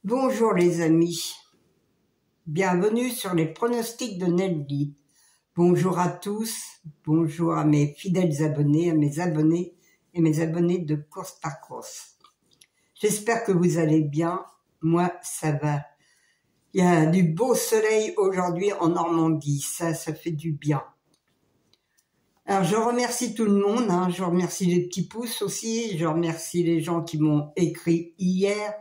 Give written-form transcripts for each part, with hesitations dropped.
Bonjour les amis, bienvenue sur les pronostics de Nelly. Bonjour à tous, bonjour à mes fidèles abonnés, à mes abonnés et mes abonnés de course par course. J'espère que vous allez bien, moi ça va. Il y a du beau soleil aujourd'hui en Normandie, ça fait du bien. Alors je remercie tout le monde, je remercie les petits pouces aussi, je remercie les gens qui m'ont écrit hier.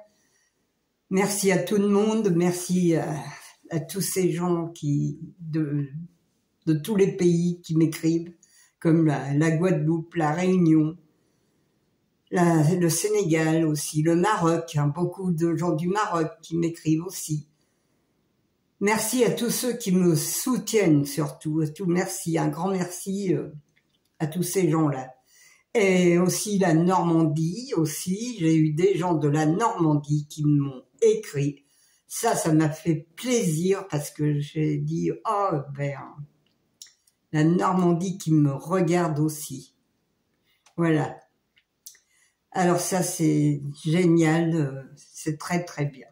Merci à tout le monde, merci à tous ces gens de tous les pays qui m'écrivent, comme la Guadeloupe, la Réunion, le Sénégal aussi, le Maroc, beaucoup de gens du Maroc qui m'écrivent aussi. Merci à tous ceux qui me soutiennent surtout, merci, un grand merci à tous ces gens-là. Et aussi la Normandie, aussi, j'ai eu des gens de la Normandie qui m'ont écrit. Ça m'a fait plaisir parce que j'ai dit, oh ben, la Normandie qui me regarde aussi. Voilà. Alors ça c'est génial, c'est très très bien.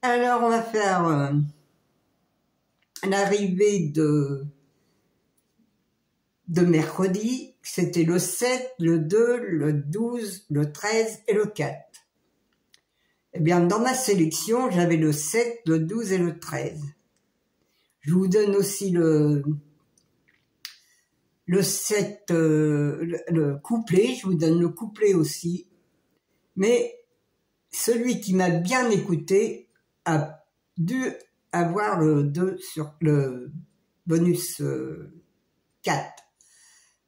Alors on va faire l'arrivée de mercredi, c'était le 7, le 2, le 12, le 13 et le 4. Eh bien, dans ma sélection, j'avais le 7, le 12 et le 13. Je vous donne aussi le 7, le couplet, je vous donne le couplet aussi. Mais celui qui m'a bien écouté a dû avoir le 2 sur le bonus 4.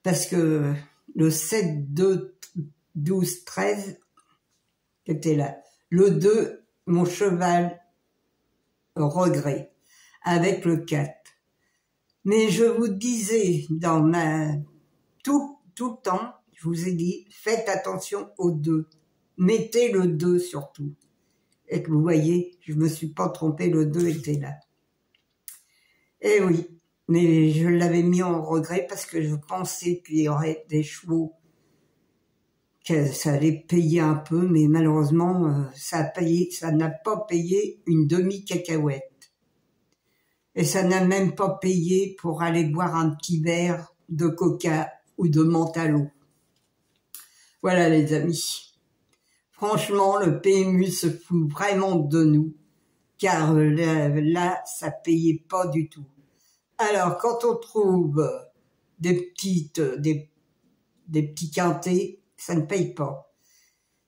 Parce que le 7, 2, 12, 13 était là. Le 2, mon cheval regret, avec le 4. Mais je vous disais, tout le temps, je vous ai dit, faites attention au 2. Mettez le 2 surtout. Et que vous voyez, je me suis pas trompé, le 2 était là. Eh oui. Mais je l'avais mis en regret parce que je pensais qu'il y aurait des chevaux, que ça allait payer un peu, mais malheureusement, ça n'a pas payé une demi-cacahuète. Et ça n'a même pas payé pour aller boire un petit verre de coca ou de menthe à l'eau. Voilà les amis. Franchement, le PMU se fout vraiment de nous, car là, ça payait pas du tout. Alors, quand on trouve des petits quintés, ça ne paye pas.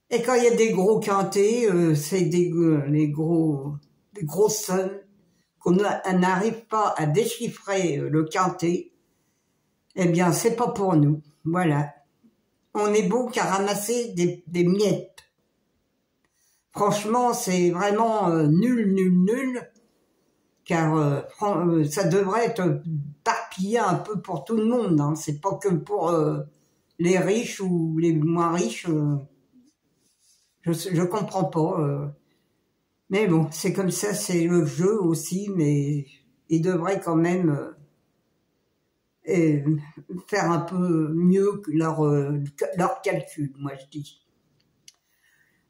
Et quand il y a des gros quintés, c'est des grosses sommes qu'on n'arrive pas à déchiffrer le quintet. Eh bien, c'est pas pour nous. Voilà. On est bon qu'à ramasser des miettes. Franchement, c'est vraiment nul. Car ça devrait être parpillé un peu pour tout le monde. C'est pas que pour les riches ou les moins riches. Je comprends pas. Mais bon, c'est comme ça, c'est le jeu aussi, mais ils devraient quand même faire un peu mieux que leur calcul, moi je dis.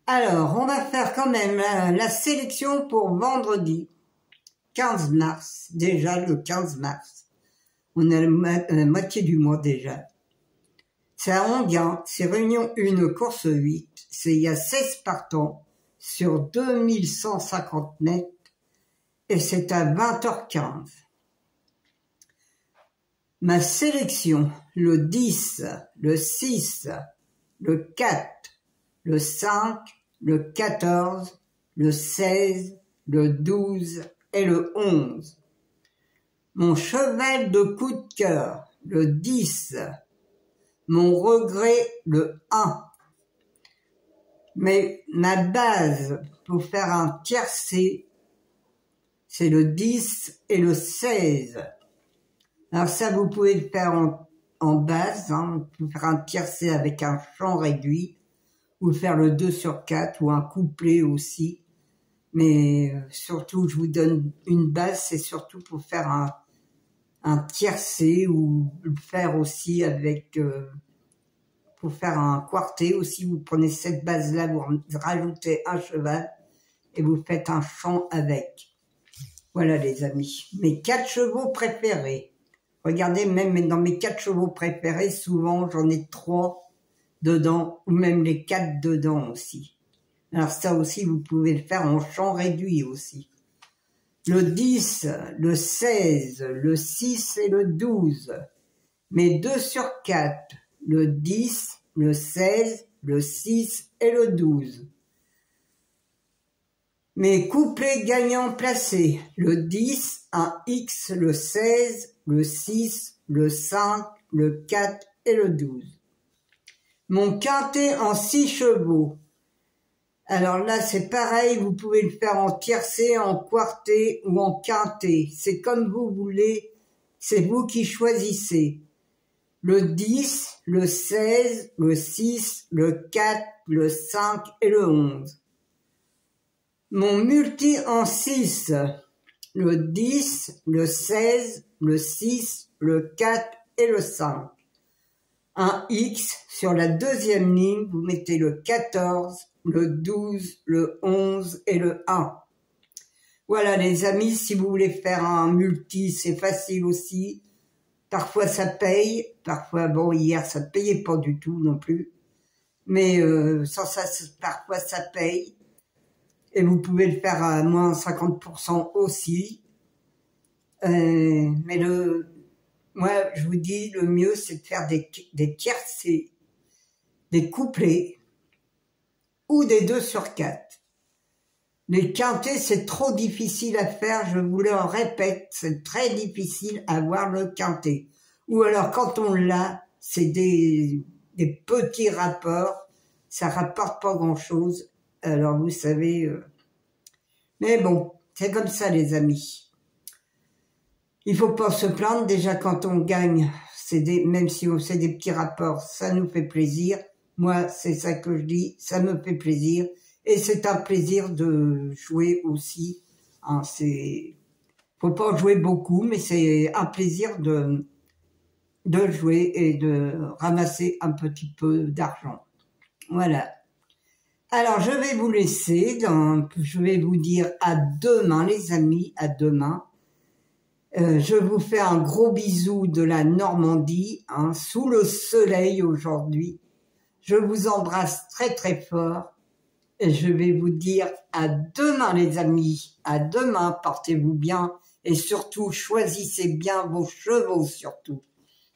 Alors, on va faire quand même la sélection pour vendredi. 15 mars, déjà le 15 mars. On a la moitié du mois déjà. C'est à Enghien, c'est Réunion 1, course 8. Il y a 16 partants sur 2150 mètres et c'est à 20h15. Ma sélection, le 10, le 6, le 4, le 5, le 14, le 16, le 12 et le 11. Mon cheval de coup de cœur, le 10. Mon regret, le 1. Mais ma base pour faire un tiercé, c'est le 10 et le 16. Alors ça, vous pouvez le faire en base, vous pouvez faire un tiercé avec un champ réduit, ou faire le 2 sur 4, ou un couplet aussi. Mais surtout, je vous donne une base, c'est surtout pour faire un tiercé, ou le faire aussi avec... pour faire un quartet aussi, vous prenez cette base-là, vous rajoutez un cheval, et vous faites un chant avec. Voilà les amis, mes 4 chevaux préférés. Regardez, même dans mes 4 chevaux préférés, souvent j'en ai 3 dedans, ou même les 4 dedans aussi. Alors ça aussi, vous pouvez le faire en chant réduit aussi. Le 10, le 16, le 6 et le 12. Mes 2 sur 4, le 10, le 16, le 6 et le 12. Mes couplets gagnants placés, le 10, un X, le 16, le 6, le 5, le 4 et le 12. Mon quintet en 6 chevaux. Alors là, c'est pareil, vous pouvez le faire en tiercé, en quartet ou en quintet. C'est comme vous voulez, c'est vous qui choisissez. Le 10, le 16, le 6, le 4, le 5 et le 11. Mon multi en 6, le 10, le 16, le 6, le 4 et le 5. Un X sur la deuxième ligne, vous mettez le 14, le 12, le 11 et le 1. Voilà les amis, si vous voulez faire un multi, c'est facile aussi. Parfois ça paye, parfois, bon, hier ça ne payait pas du tout non plus. Mais sans ça, parfois ça paye. Et vous pouvez le faire à moins 50% aussi. Mais moi, je vous dis, le mieux, c'est de faire des tiercés, des couplets, ou des 2 sur 4. Les quintets, c'est trop difficile à faire, je vous le répète, c'est très difficile à voir le quintet. Ou alors, quand on l'a, c'est des petits rapports, ça rapporte pas grand-chose. Alors, vous savez... Mais bon, c'est comme ça, les amis. Il faut pas se plaindre, déjà quand on gagne, même si on fait des petits rapports, ça nous fait plaisir. Moi, c'est ça que je dis, ça me fait plaisir. Et c'est un plaisir de jouer aussi. Hein, faut pas jouer beaucoup, mais c'est un plaisir de jouer et de ramasser un petit peu d'argent. Voilà. Alors, je vais vous laisser, je vais vous dire à demain, les amis, à demain. Je vous fais un gros bisou de la Normandie, hein, sous le soleil aujourd'hui. Je vous embrasse très très fort et je vais vous dire à demain les amis, à demain, portez-vous bien et surtout choisissez bien vos chevaux surtout.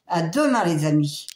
À demain les amis.